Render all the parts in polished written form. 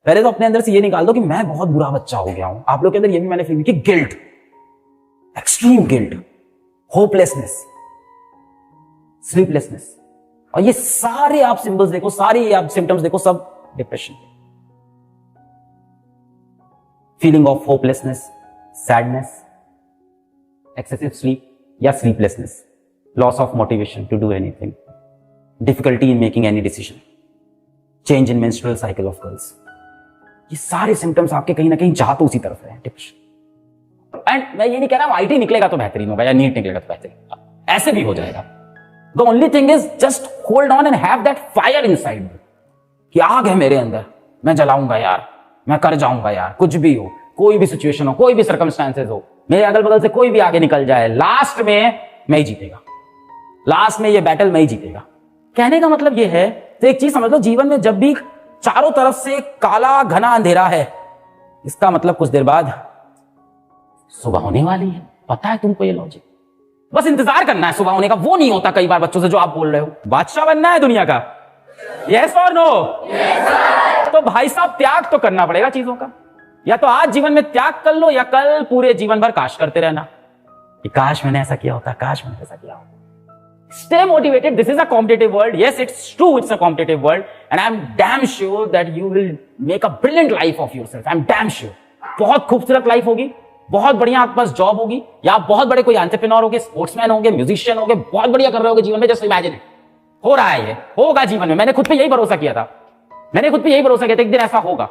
पहले तो अपने अंदर से ये निकाल दो कि मैं बहुत बुरा बच्चा हो गया हूं। आप लोग के अंदर ये भी मैंने फील की guilt, extreme guilt, hopelessness, sleeplessness, और ये सारे आप सिंबल्स देखो, सारे आप सिम्टम्स देखो, सब depression. Feeling of hopelessness, sadness, excessive sleep या sleeplessness, loss of motivation to do anything, difficulty in making any decision, change in menstrual cycle of girls. ये सारे सिम्टम्स आपके कहीं ना कहीं जा तो उसी तरफ है, डिप्रेशन। एंड मैं ये नहीं कह रहा हूं आईटी निकलेगा तो बेहतरीन होगा या नीट निकलेगा तो बेहतरीन, ऐसे भी हो जाएगा। The only thing is just hold on and have that fire inside कि आग है मेरे अंदर, मैं जलाऊंगा यार, मैं कर जाऊंगा यार, कुछ भी हो, कोई भी सिचुएशन हो, कोई भी सर्कमस्टांसेस हो, मेरे अगल बगल से कोई भी आगे निकल जाए, लास्ट में मैं ही जीतेगा, लास्ट में ये बैटल मैं ही जीतेगा। कहने का मतलब ये है, तो एक चीज समझ लो, जीवन में जब भी चारों तरफ से काला घना अंधेरा है, इसका मतलब कुछ देर बाद सुबह होने वाली है। पता है तुमको ये लॉजिक? बस इंतजार करना है सुबह होने का। वो नहीं होता कई बार बच्चों से जो आप बोल रहे हो। बादशाह बनना है दुनिया का, यस और नो? तो भाई साहब त्याग तो करना पड़ेगा चीजों का। या तो आज जीवन में त्याग कर लो, या कल पूरे जीवन भर काश करते रहना कि काश मैंने ऐसा किया होता, काश मैंने ऐसा किया होता। Stay motivated. This is a competitive world. Yes, it's true. It's a competitive world, and I'm damn sure that you will make a brilliant life of yourself. I'm damn sure. बहुत खूबसूरत लाइफ होगी, बहुत बढ़िया आपके पास job होगी, या आप बहुत बड़े कोई एंटरप्रेन्योर होगे, स्पोर्ट्समैन होगे, म्यूजिशियन होगे, बहुत बढ़िया कर रहे होगे जीवन में। जस्ट इमेजिन, हो रहा है, ये होगा जीवन में। मैंने खुद पे यही भरोसा किया था, एक दिन ऐसा होगा।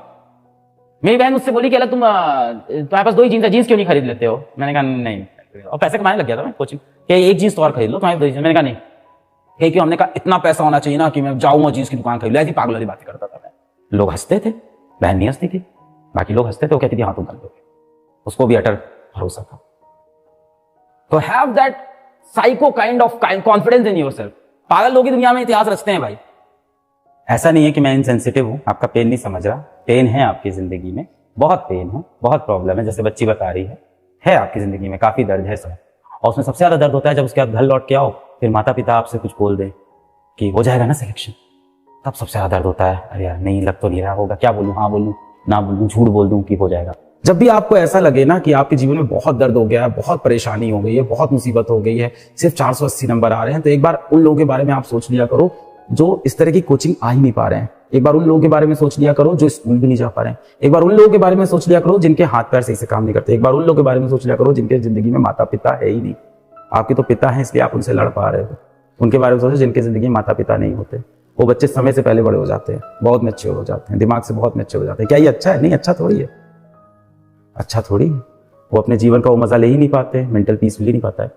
मेरी बहन मुझसे बोली कि अल्लाह तुम्हारे पास 2 ही जीन्स है, जीन्स क्यों नहीं खरीद लेते हो? मैंने कहा नहीं, और पैसे कमाने लग गया था मैं कोचिंग कि एक जीन्स तो और खरीद लो तुम्हारे 2 जीन्स। मैंने कहा नहीं, क्यों? हमने कहा इतना पैसा होना चाहिए ना कि मैं जाऊँ जीन्स की दुकान खरीद लो। ऐसी पागल वाली बातें करता था मैं। लोग हंसते थे, बहन नहीं हंसती थी, बाकी लोग हंसते थे। वो कहती थी हाँ तुम कर दोगे, उसको भी अटर भरोसा था। तो have that psycho kind of confidence in yourself. पागल लोग की दुनिया में इतिहास रचते हैं भाई। ऐसा नहीं है कि मैं इनसेंसिटिव हूं, आपका पेन नहीं समझ रहा। पेन है आपकी जिंदगी में, बहुत पेन है, बहुत प्रॉब्लम है। जैसे बच्ची बता रही है आपकी जिंदगी में काफी दर्द है सब, और उसमें सबसे ज्यादा दर्द होता है जब उसके बाद घर लौट के आओ, फिर माता पिता आपसे कुछ बोल दे कि हो जाएगा ना सिलेक्शन, तब सबसे ज्यादा दर्द होता है। अरे यार नहीं, लग तो नहीं रहा होगा, क्या बोलूं, हाँ बोलूं, ना बोलूं, झूठ बोल दूं कि हो जाएगा। जब भी आपको ऐसा लगे ना कि आपके जीवन में बहुत दर्द हो गया है, बहुत परेशानी हो गई है, बहुत मुसीबत हो गई है, सिर्फ 480 नंबर आ रहे हैं, तो एक बार उन लोगों के बारे में आप सोच लिया करो जो इस तरह की कोचिंग आ ही नहीं पा रहे हैं। एक बार उन लोगों के बारे में सोच लिया करो जो स्कूल भी नहीं जा पा रहे हैं। एक बार उन लोगों के बारे में सोच लिया करो जिनके हाथ पैर सही से काम नहीं करते। एक बार उन लोगों के बारे में सोच लिया करो जिनके जिंदगी में माता पिता है ही नहीं। आपके तो पिता हैं इसलिए आप उनसे लड़ पा रहे हो। उनके बारे में सोचो जिनके जिंदगी में माता पिता नहीं होते। वो बच्चे समय से पहले बड़े हो जाते हैं, बहुत मैच्योर हो जाते हैं, दिमाग से बहुत मैच्योर हो जाते हैं। क्या ये अच्छा है? नहीं, अच्छा थोड़ी है, अच्छा थोड़ी है। वो अपने जीवन का वो मजा ले ही नहीं पाते, मेंटल पीस मिल ही नहीं पाता है।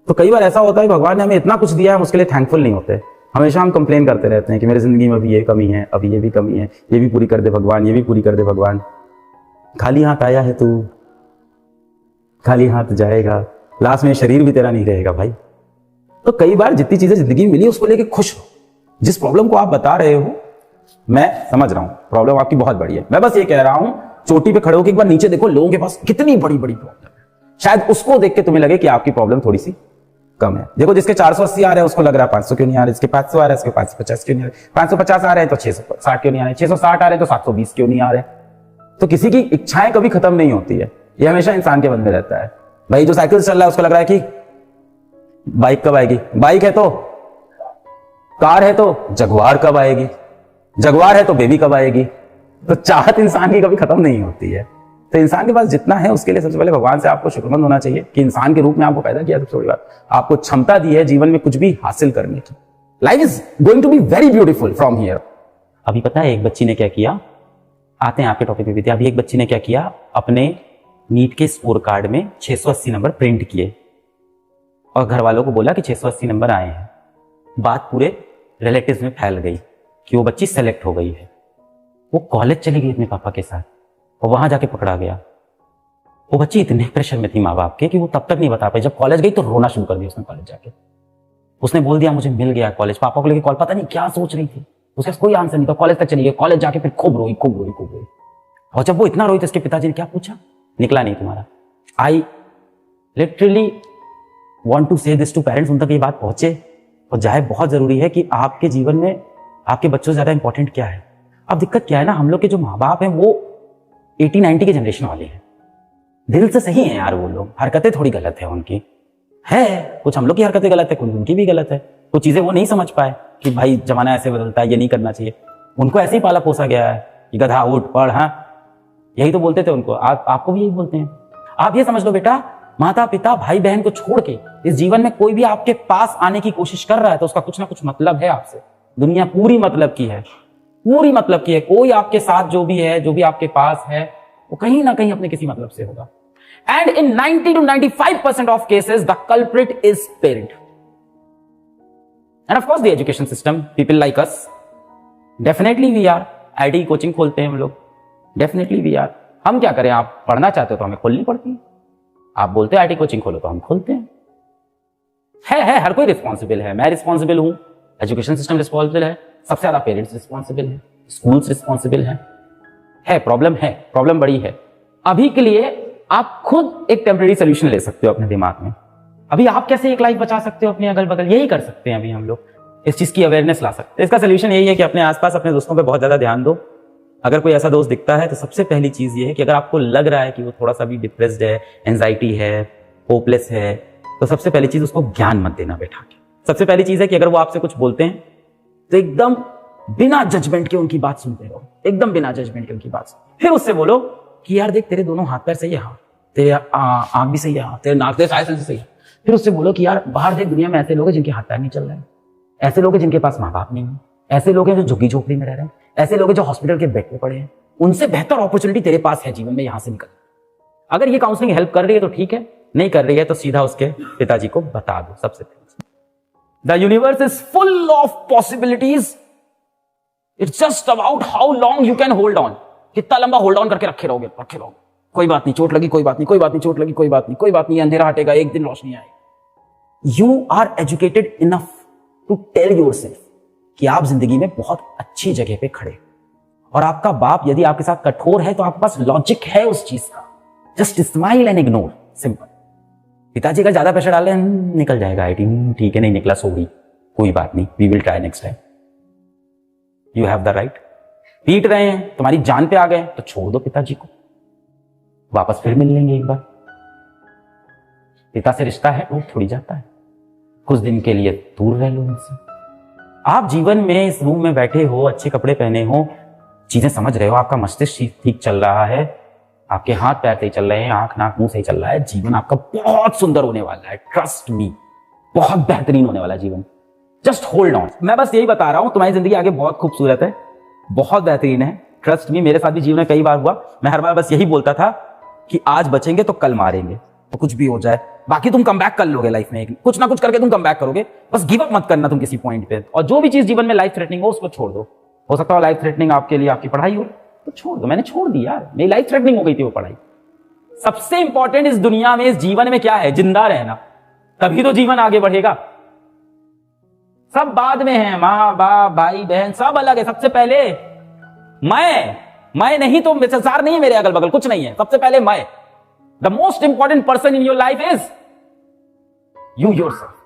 तो कई बार ऐसा होता है भगवान ने हमें इतना कुछ दिया है, हम उसके लिए थैंकफुल नहीं होते। हमेशा हम कंप्लेन करते रहते हैं कि मेरी जिंदगी में अभी ये कमी है, अभी ये भी कमी है, ये भी पूरी कर दे भगवान, ये भी पूरी कर दे भगवान। खाली हाथ आया है तू, खाली हाथ जाएगा, लास्ट में शरीर भी तेरा नहीं रहेगा भाई। तो कई बार जितनी चीजें जिंदगी में मिली उसको लेके खुश हो। जिस प्रॉब्लम को आप बता रहे हो मैं समझ रहा हूं, प्रॉब्लम आपकी बहुत बड़ी है। मैं बस ये कह रहा हूं चोटी पे खड़े होकर एक बार नीचे देखो, लोगों के पास कितनी बड़ी बड़ी प्रॉब्लम है। शायद उसको देख के तुम्हें लगे कि आपकी प्रॉब्लम थोड़ी सी कम है। देखो जिसके 480 आ रहे हैं उसको लग रहा है 500 क्यों नहीं आ रहे, जिसके 500 आ रहे हैं उसके 550 क्यों नहीं आ रहे, 550 आ रहे हैं तो 660 क्यों नहीं आ रहे, 660 आ रहे हैं तो 720 क्यों नहीं आ रहे। तो किसी की इच्छाएं कभी खत्म नहीं होती है, ये हमेशा इंसान के मन में रहता है। भाई जो साइकिल चल रहा है उसको लग रहा है कि बाइक कब आएगी, बाइक है तो कार है तो जगुआर कब आएगी, जगुआर है तो बेबी कब आएगी। तो चाहत इंसान की कभी खत्म नहीं होती है। तो इंसान के पास जितना है उसके लिए सबसे पहले भगवान से आपको शुक्रमंद होना चाहिए कि इंसान के रूप में आपको पैदा किया। सबसे बड़ी बात, आपको क्षमता दी है जीवन में कुछ भी हासिल करने की। Life is going to be very beautiful from here. अभी पता है एक बच्ची ने क्या किया, आते हैं आपके टॉपिक पे भी। अभी एक बच्ची ने क्या किया, अपने नीट के स्कोर कार्ड में 680 नंबर प्रिंट किए और घर वालों को बोला कि 680 नंबर आए हैं। बात पूरे रिलेटिव्स में फैल गई कि वो बच्ची सेलेक्ट हो गई है। वो कॉलेज चली गई अपने पापा के साथ और वहां जाके पकड़ा गया। वो बच्ची इतने प्रेशर में थी माँ बाप के कि वो तब तक नहीं बता पाई। जब कॉलेज गई तो रोना शुरू कर दिया उसने। कॉलेज जाके उसने बोल दिया मुझे मिल गया कॉलेज। पापा को लेके कॉल, पता नहीं क्या सोच रही थी, उसके पास कोई आंसर नहीं था। कॉलेज तक चली गई, कॉलेज जाके फिर खूब रोई खूब रोई खूब रोई। और जब वो इतना रोई तो उसके पिताजी ने क्या पूछा, निकला नहीं तुम्हारा। आई लिटरली वॉन्ट टू से दिस टू पेरेंट्स, उन तक ये बात पहुंचे और जाए। बहुत जरूरी है कि आपके जीवन में आपके बच्चों से ज्यादा इंपॉर्टेंट क्या है। अब दिक्कत क्या है ना, हम लोग के जो माँ बाप हैं वो 80-90 के जनरेशन वाले हैं। दिल से सही है यार वो लोग, हरकतें थोड़ी गलत है उनकी, है कुछ हम लोग की हरकतें गलत है, कुछ उनकी भी गलत है। कुछ चीजें वो नहीं समझ पाए कि भाई जमाना ऐसे बदलता है, ये नहीं करना चाहिए। उनको ऐसे ही पाला पोसा गया है कि गधा उठ पढ़, हाँ यही तो बोलते थे उनको, आपको भी यही बोलते हैं। आप ये समझ लो बेटा, माता पिता भाई बहन को छोड़ के इस जीवन में कोई भी आपके पास आने की कोशिश कर रहा है तो उसका कुछ ना कुछ मतलब है आपसे। दुनिया पूरी मतलब की है, पूरी मतलब की है। कोई आपके साथ जो भी है, जो भी आपके पास है, वो कहीं ना कहीं अपने किसी मतलब से होगा। And in 90 to 95% of cases the culprit is parent and of course the education system, people like us, definitely we are. IT coaching खोलते हैं हम लोग, डेफिनेटली वी आर। हम क्या करें, आप पढ़ना चाहते हो तो हमें खोलनी पड़ती है। आप बोलते हैं आईटी कोचिंग खोलो तो हम खोलते हैं। है हर कोई रिस्पॉन्सिबल है, मैं रिस्पॉन्सिबल हूं, एजुकेशन सिस्टम रिस्पॉन्सिबल है, सबसे ज्यादा पेरेंट्स रिस्पॉन्सिबल है, स्कूल्स रिस्पॉन्सिबल है। प्रॉब्लम बड़ी है। अभी के लिए आप खुद एक टेम्परेरी सोल्यूशन ले सकते हो अपने दिमाग में। अभी आप कैसे एक लाइफ बचा सकते हो अपने अगल बगल, यही कर सकते हैं अभी हम लोग, इस चीज की अवेयरनेस ला सकते हैं। इसका सोल्यूशन यही है कि अपने आसपास अपने दोस्तों पे बहुत ज्यादा ध्यान दो। अगर कोई ऐसा दोस्त दिखता है तो सबसे पहली चीज ये है कि अगर आपको लग रहा है कि वो थोड़ा सा भी डिप्रेस्ड है, एंजाइटी है, होपलेस है, तो सबसे पहली चीज उसको ज्ञान मत देना बैठा के। सबसे पहली चीज है कि अगर वो आपसे कुछ बोलते हैं तो एकदम बिना जजमेंट के उनकी बात सुनते रहो, एकदम बिना जजमेंट के उनकी बात सुनो। फिर उससे बोलो कि यार देख, तेरे दोनों हाथ पैर सही है, हाँ तेरे आंख भी सही है, हाँ तेरे नाक, तेरे सारे सेंस सही है। फिर उससे बोलो कि यार बाहर देख, दुनिया में ऐसे लोग हैं जिनके हाथ पैर नहीं चल रहे हैं, ऐसे लोग हैं जिनके पास माँ बाप नहीं है, ऐसे लोग हैं जो झुग्गी झोपड़ी में रह रहे हैं, ऐसे लोग हैं जो हॉस्पिटल के बेड पे पड़े हैं। उनसे बेहतर अपॉर्चुनिटी तेरे पास है जीवन में, यहां से निकल। अगर ये काउंसलिंग हेल्प कर रही है तो ठीक है, नहीं कर रही है तो सीधा उसके पिताजी को बता दो। सबसे पहले the universe is full of possibilities, it's just about how long you can hold on. कितना लंबा होल्ड ऑन करके रखे रहोगे। कोई बात नहीं, चोट लगी कोई बात नहीं, कोई बात नहीं, चोट लगी कोई बात नहीं, कोई बात नहीं, अंधेरा हटेगा, एक दिन रोशनी आएगी। You are educated enough to tell yourself कि आप जिंदगी में बहुत अच्छी जगह पे खड़े, और आपका बाप यदि आपके साथ कठोर है तो आपके पास लॉजिक है उस चीज का। Just smile and ignore, simple. पिताजी अगर ज्यादा प्रेशर डाले, निकल जाएगा आईटी, ठीक है नहीं निकला, सॉरी, कोई बात नहीं, we will try next time. You have the right. पीट रहे हैं, तुम्हारी जान पे आ गए तो छोड़ दो पिताजी को, वापस फिर मिल लेंगे एक बार। पिता से रिश्ता है टूट थोड़ी जाता है, कुछ दिन के लिए दूर रह लो उनसे। आप जीवन में इस रूम में बैठे हो, अच्छे कपड़े पहने हो, चीजें समझ रहे हो, आपका मस्तिष्क ठीक चल रहा है, आपके हाथ पैर सही चल रहे हैं, आंख नाक मुंह सही चल रहा है, जीवन आपका बहुत सुंदर होने वाला है। ट्रस्ट मी, बहुत बेहतरीन होने वाला है जीवन। Just hold on. मैं बस यही बता रहा हूं, तुम्हारी जिंदगी आगे बहुत खूबसूरत है, बहुत बेहतरीन है। ट्रस्ट मी, मेरे साथ भी जीवन में कई बार हुआ। मैं हर बार बस यही बोलता था कि आज बचेंगे तो कल मारेंगे, तो कुछ भी हो जाए, बाकी तुम कम बैक कर लोगे लाइफ में, कुछ ना कुछ करके तुम कम बैक करोगे। बस गिव अप मत करना तुम किसी पॉइंट पे। और जो भी चीज जीवन में लाइफ थ्रेटनिंग हो उसको छोड़ दो। हो सकता है लाइफ थ्रेटनिंग आपके लिए आपकी पढ़ाई हो, तो छोड़ दो। मैंने छोड़ दी यार, मेरी लाइफ थ्रेटनिंग हो गई थी वो पढ़ाई। सबसे इंपॉर्टेंट इस दुनिया में, इस जीवन में क्या है? जिंदा रहना, तभी तो जीवन आगे बढ़ेगा। सब बाद में है, माँ बाप भाई बहन सब अलग है। सबसे पहले मैं नहीं तो संसार नहीं है, मेरे अगल बगल कुछ नहीं है। सबसे पहले मैं। The most important person in your life is you yourself.